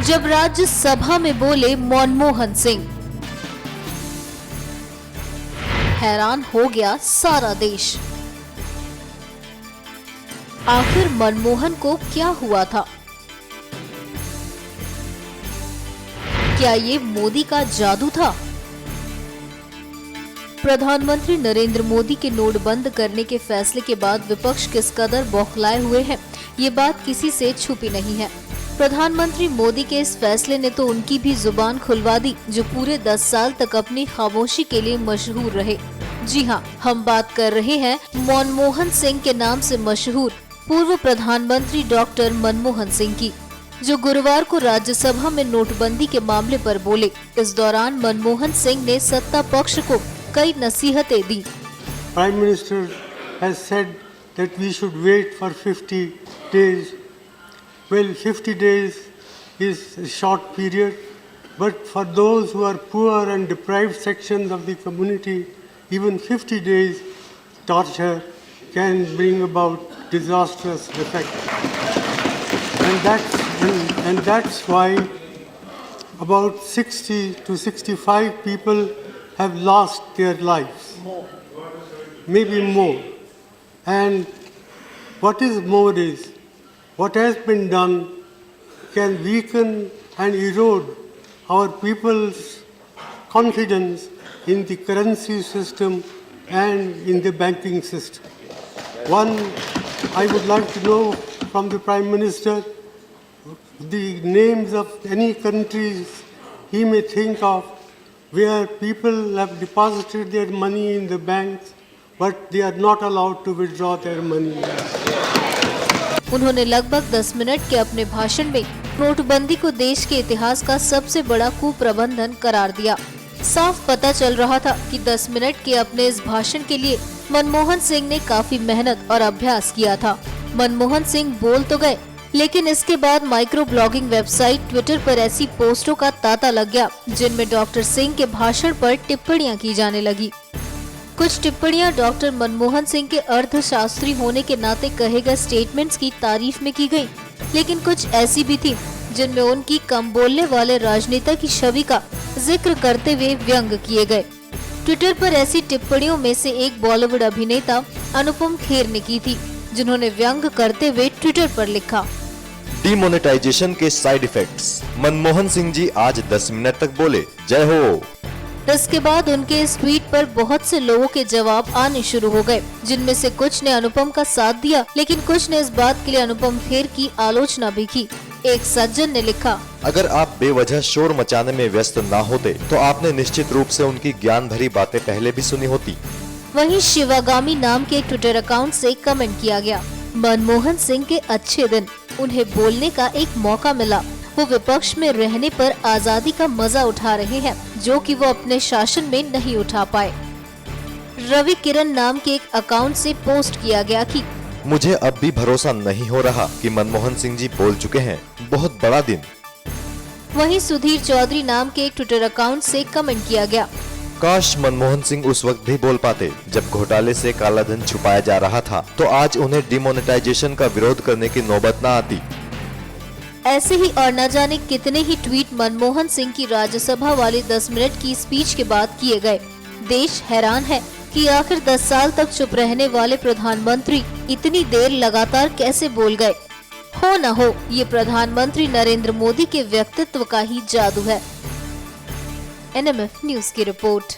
जब राज्यसभा में बोले मनमोहन सिंह, हैरान हो गया सारा देश। आखिर मनमोहन को क्या हुआ था? क्या ये मोदी का जादू था? प्रधानमंत्री नरेंद्र मोदी के नोट बंद करने के फैसले के बाद विपक्ष किस कदर बौखलाए हुए है, ये बात किसी से छुपी नहीं है। प्रधानमंत्री मोदी के इस फैसले ने तो उनकी भी जुबान खुलवा दी, जो पूरे 10 साल तक अपनी खामोशी के लिए मशहूर रहे। जी हाँ, हम बात कर रहे हैं मनमोहन सिंह के नाम से मशहूर पूर्व प्रधानमंत्री डॉक्टर मनमोहन सिंह की, जो गुरुवार को राज्यसभा में नोटबंदी के मामले पर बोले। इस दौरान मनमोहन सिंह ने सत्ता पक्ष को कई नसीहतें दी। Prime minister has said that we should wait for 50 days. Well, 50 days is a short period, but for those who are poor and deprived sections of the community, even 50 days torture can bring about disastrous effect. And that's why about 60 to 65 people have lost their lives. Maybe more. And what is more is, what has been done can weaken and erode our people's confidence in the currency system and in the banking system. One, I would like to know from the Prime Minister the names of any countries he may think of where people have deposited their money in the banks, but they are not allowed to withdraw their money. उन्होंने लगभग 10 minute के अपने भाषण में नोटबंदी को देश के इतिहास का सबसे बड़ा कुप्रबंधन करार दिया। साफ पता चल रहा था कि 10 मिनट के अपने इस भाषण के लिए मनमोहन सिंह ने काफी मेहनत और अभ्यास किया था। मनमोहन सिंह बोल तो गए, लेकिन इसके बाद माइक्रो ब्लॉगिंग वेबसाइट ट्विटर पर ऐसी पोस्टों का तांता लग गया, जिनमें डॉक्टर सिंह के भाषण पर टिप्पणियां की जाने लगी। कुछ टिप्पणियां डॉक्टर मनमोहन सिंह के अर्थशास्त्री होने के नाते कहे गए स्टेटमेंट्स की तारीफ में की गई, लेकिन कुछ ऐसी भी थी जिनमें उनकी कम बोलने वाले राजनेता की छवि का जिक्र करते हुए व्यंग किए गए। ट्विटर पर ऐसी टिप्पणियों में से एक बॉलीवुड अभिनेता अनुपम खेर ने की थी, जिन्होंने व्यंग करते हुए ट्विटर पर लिखा, डिमोनेटाइजेशन के साइड इफेक्ट्स। मनमोहन सिंह जी आज 10 मिनट तक बोले, जय हो। इसके बाद उनके इस ट्वीट पर बहुत से लोगों के जवाब आने शुरू हो गए, जिनमें से कुछ ने अनुपम का साथ दिया, लेकिन कुछ ने इस बात के लिए अनुपम खेर की आलोचना भी की। एक सज्जन ने लिखा, अगर आप बेवजह शोर मचाने में व्यस्त ना होते तो आपने निश्चित रूप से उनकी ज्ञान भरी बातें पहले भी सुनी होती। वहीं शिवागामी नाम के एक ट्विटर अकाउंट से कमेंट किया गया, मनमोहन सिंह के अच्छे दिन, उन्हें बोलने का एक मौका मिला, वो विपक्ष में रहने पर आजादी का मजा उठा रहे हैं, जो कि वो अपने शासन में नहीं उठा पाए। रवि किरण नाम के एक अकाउंट से पोस्ट किया गया कि मुझे अब भी भरोसा नहीं हो रहा कि मनमोहन सिंह जी बोल चुके हैं, बहुत बड़ा दिन। वहीं सुधीर चौधरी नाम के एक ट्विटर अकाउंट से कमेंट किया गया, काश मनमोहन सिंह उस वक्त भी बोल पाते जब घोटाले से काला धन छुपाया जा रहा था, तो आज उन्हें डिमोनेटाइजेशन का विरोध करने की नौबत न आती। ऐसे ही और न जाने कितने ही ट्वीट मनमोहन सिंह की राज्यसभा वाली 10 मिनट की स्पीच के बाद किए गए। देश हैरान है कि आखिर 10 साल तक चुप रहने वाले प्रधानमंत्री इतनी देर लगातार कैसे बोल गए। हो न हो, ये प्रधानमंत्री नरेंद्र मोदी के व्यक्तित्व का ही जादू है। NMF न्यूज की रिपोर्ट।